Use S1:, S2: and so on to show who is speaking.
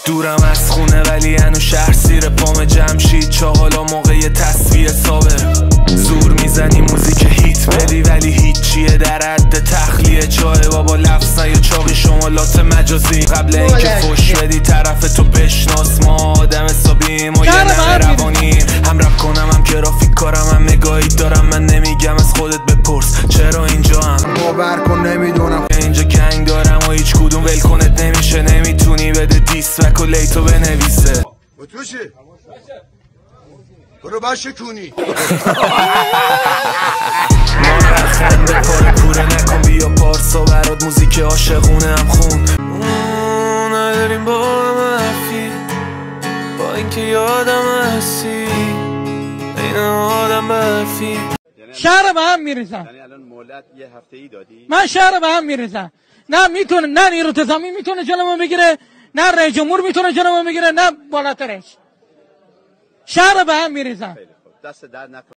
S1: دورم از خونه ولی هنو شهر زیر پام جمشید چاقالا موقع تصفیه صابر زور میزنی موزیک هیت بدی ولی هیچیه در حد تخلیه چای بابا لفظن یا چاقی شمالات مجازی قبل اینکه فش بدی طرف تو بشناس ما آدم حسابیم و یه نمه روانیم هم رپ کنم هم گرافیک کارم هم نگاهی دارم من نمیگم از خودت بپرس چرا اینجا هم
S2: باور کن نمیدونم
S1: اینجا گنگ دارم و هیچ کدوم ول کنت نمیشه نمیتونی بده دیسرک و لیتو بنویسه
S2: بطوشی برو بشکونی
S1: ما رخنده پاره کوره نکن بیا پارسا برات موزیک عاشقونه هم خون نداریم با هم حرفی با اینکه یادم هستی این آدم برفی
S3: شهر به هم میریزم.
S4: یعنی الان مهلت یه هفته‌ای دادی؟
S3: من شهر به هم میریزم. نه میتونه، نه نیرو انتظامی میتونه جلومو بگیره، نه رئیس جمهور میتونه جلومو بگیره، نه بالاترش. شهر به هم میریزم.
S4: خیلی خوب. دست درد نکنه.